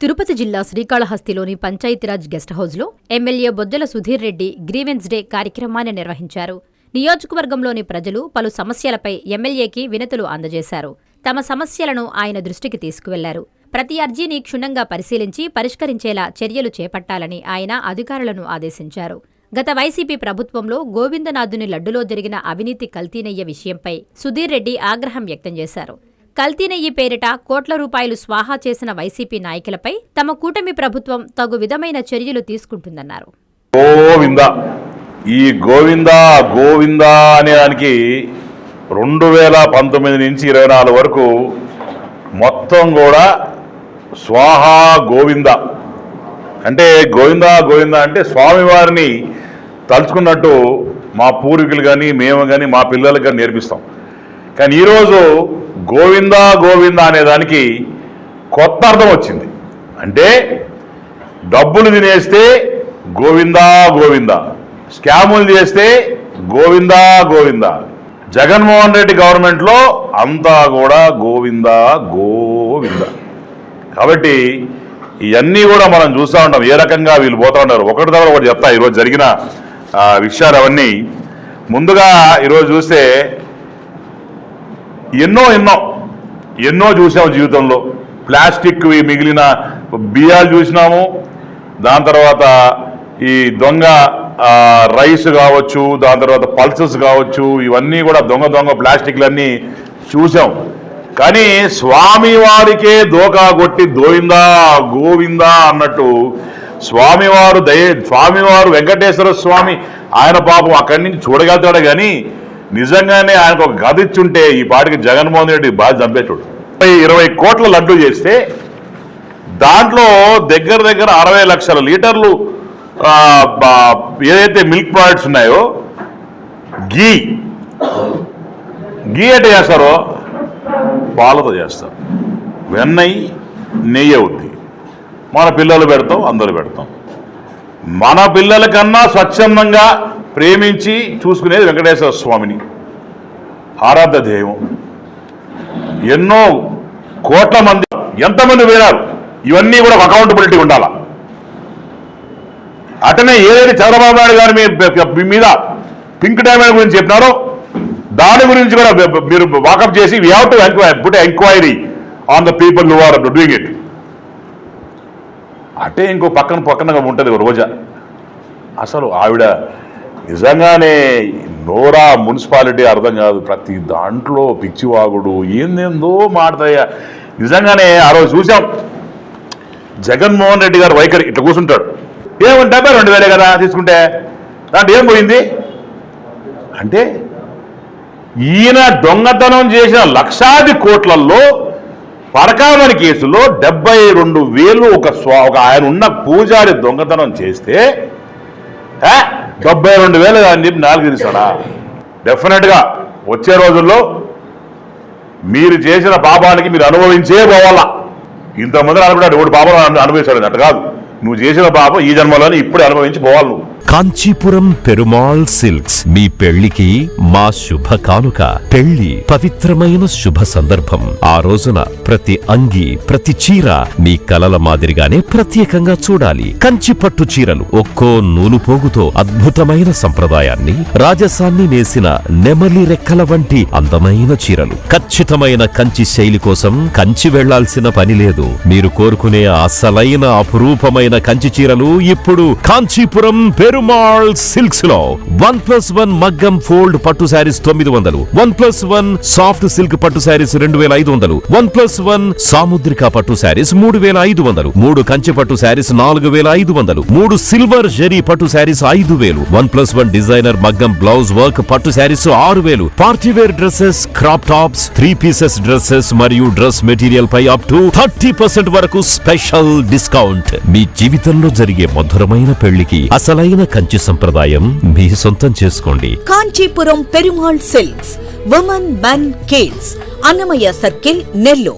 తిరుపతి జిల్లా శ్రీకాళహస్తిలోని పంచాయతీరాజ్ గెస్ట్ హౌస్లో MLA Bojjala Sudheer Reddy grievance day కార్యక్రమాన్ని నిర్వహించారు. నియోజకవర్గంలోని ప్రజలు పలు సమస్యలపై ఎమ్మెల్యేకి వినతులు అందజేశారు. తమ సమస్యలను ఆయన దృష్టికి తీసుకువెళ్లారు. ప్రతి అర్జీని క్షుణ్ణంగా పరిశీలించి పరిష్కరించేలా చర్యలు చేపట్టాలని ఆయన అధికారులను ఆదేశించారు. గత వైసీపీ ప్రభుత్వంలో గోవిందనాథుని లడ్డులో జరిగిన అవినీతి కల్తీనెయ్య విషయంపై సుధీర్ రెడ్డి ఆగ్రహం వ్యక్తం చేశారు. కల్తీనెయ్యి పేరిట కోట్ల రూపాయలు స్వాహా చేసిన వైసీపీ నాయకులపై తమ కూటమి ప్రభుత్వం తగు విధమైన చర్యలు తీసుకుంటుందన్నారు. ఈ గోవిందా అనే దానికి 2019 నుంచి 24 వరకు మొత్తం కూడా స్వాహా గోవింద అంటే గోవిందా అంటే స్వామివారిని తలుచుకున్నట్టు మా పూర్వీకులు కానీ మేము కానీ మా పిల్లలకు కానీ నేర్పిస్తాం. కానీ ఈరోజు గోవిందా అనే దానికి కొత్త అర్థం వచ్చింది. అంటే డబ్బులు తినేస్తే గోవిందా, స్కాములు చేస్తే గోవిందా. జగన్మోహన్ రెడ్డి గవర్నమెంట్లో అంతా కూడా గోవిందా. కాబట్టి ఇవన్నీ కూడా మనం చూస్తూ ఉంటాం ఏ రకంగా వీళ్ళు పోతూ ఉంటారు. ఒకటి తర్వాత ఒకటి చెప్తా. ఈరోజు జరిగిన విషయాలు అవన్నీ ముందుగా ఈరోజు చూస్తే ఎన్నో చూసాము జీవితంలో. ప్లాస్టిక్ మిగిలిన బియ్యాలు చూసినాము. దాని తర్వాత ఈ దొంగ రైస్ కావచ్చు, దాని తర్వాత పల్సెస్ కావచ్చు, ఇవన్నీ కూడా దొంగ ప్లాస్టిక్లన్నీ చూసాం. కానీ స్వామివారికే దోకా కొట్టి గోవిందా అన్నట్టు స్వామివారు వెంకటేశ్వర స్వామి ఆయన పాపం అక్కడి నుంచి చూడగలుగుతాడు. కానీ నిజంగానే ఆయనకు ఒక గది ఇచ్చుంటే ఈ పాటికి జగన్మోహన్ రెడ్డి బాగా చంపేటోడు. 20 కోట్ల లడ్డు చేస్తే దాంట్లో దగ్గర 60 లక్షల లీటర్లు ఏదైతే మిల్క్ ప్రోడక్ట్స్ ఉన్నాయో గీ అంటే చేస్తారో పాలతో చేస్తారు. నెయ్యి అవుద్ది. మన పిల్లలు పెడతాం, అందరూ పెడతాం. మన పిల్లల కన్నా స్వచ్ఛందంగా ప్రేమించి చూసుకునేది వెంకటేశ్వర స్వామిని ఆరాధ్య దైవం. ఎన్నో కోట్ల మంది ఎంతమంది పోయినారు, ఇవన్నీ కూడా అకౌంటబిలిటీ ఉండాలా. అటనే ఏదైతే చంద్రబాబు నాయుడు గారి మీద పింక్ డైమండ్ గురించి చెప్పినారో దాని గురించి కూడా మీరు వాకప్ చేసి we have to put enquiry on the people who are doing it. అటే ఇంకో పక్కన ఉంటుంది రోజా. అసలు ఆవిడ నిజంగానే నోరా మున్సిపాలిటీ అర్థం కాదు. ప్రతి దాంట్లో పిచ్చివాగుడు ఏందేందో మాడతాయా. నిజంగానే ఆ రోజు చూసాం జగన్మోహన్ రెడ్డి గారు వైఖరి. ఇట్లా కూర్చుంటాడు, ఏమంటే 2000 కదా తీసుకుంటే దాంట్లో ఏం పోయింది అంటే ఈయన దొంగతనం చేసిన లక్షాది కోట్లలో పరకామణి కేసులో 72,000 ఒక ఆయన ఉన్న పూజారి దొంగతనం చేస్తే 72,000 అని చెప్పి 4 తీస్తాడా? డెఫినెట్గా వచ్చే రోజుల్లో మీరు చేసిన పాపానికి మీరు అనుభవించే పోవాలా. ఇంతమంది అనుకుంటాడు ఒకటి పాపం అనుభవిస్తాడు. అట్ట కాదు, నువ్వు చేసిన పాపం ఈ జన్మలోనే ఇప్పుడే అనుభవించి పోవాలి నువ్వు. కాంచీపురం పెరుమాళ్ సిల్క్స్ మీ పెళ్లికి మా శుభ కానుక. పెళ్లి పవిత్రమైన శుభ సందర్భం. ఆ రోజున ప్రతి అంగి, ప్రతి చీర మీ కలల మాదిరిగానే ప్రత్యేకంగా చూడాలి. కంచి పట్టు చీరలు ఒక్కో నూలు పోగుతో అద్భుతమైన సంప్రదాయాన్ని, రాజసాన్ని నేసిన నెమలి రెక్కల వంటి అందమైన చీరలు. ఖచ్చితమైన కంచి శైలి కోసం కంచి వెళ్లాల్సిన పని లేదు. మీరు కోరుకునే అసలైన అపురూపమైన కంచి చీరలు ఇప్పుడు కాంచీపురం పెరుమాళ్ సిల్క్స్ లో 1+1 మగ్గం ఫోల్డ్ పట్టు శారీస్ 900, 1+1 సాఫ్ట్ సిల్క్ పట్టు శారీస్ 2500, 1+1 సాముద్రిక పట్టు శారీస్ 3500, 3 కంచి పట్టు శారీస్ 4500, 3 సిల్వర్ జరీ పట్టు శారీస్ 5000, 1+1 డిజైనర్ మగ్గం బ్లౌజ్ వర్క్ పట్టు saris 6000. Party wear dresses, crop tops, 3 pieces dresses మరియు డ్రెస్ మెటీరియల్ పై అప్ టు 30% వరకు స్పెషల్ డిస్కౌంట్. మీ జీవితంలో జరిగే మధురమైన పెళ్లికి అసలైన కంచి సంప్రదాయం మీ సొంతం చేసుకోండి. Kanchipuram Perumal silks, women, men, kids, Annamayya circle, Nellore.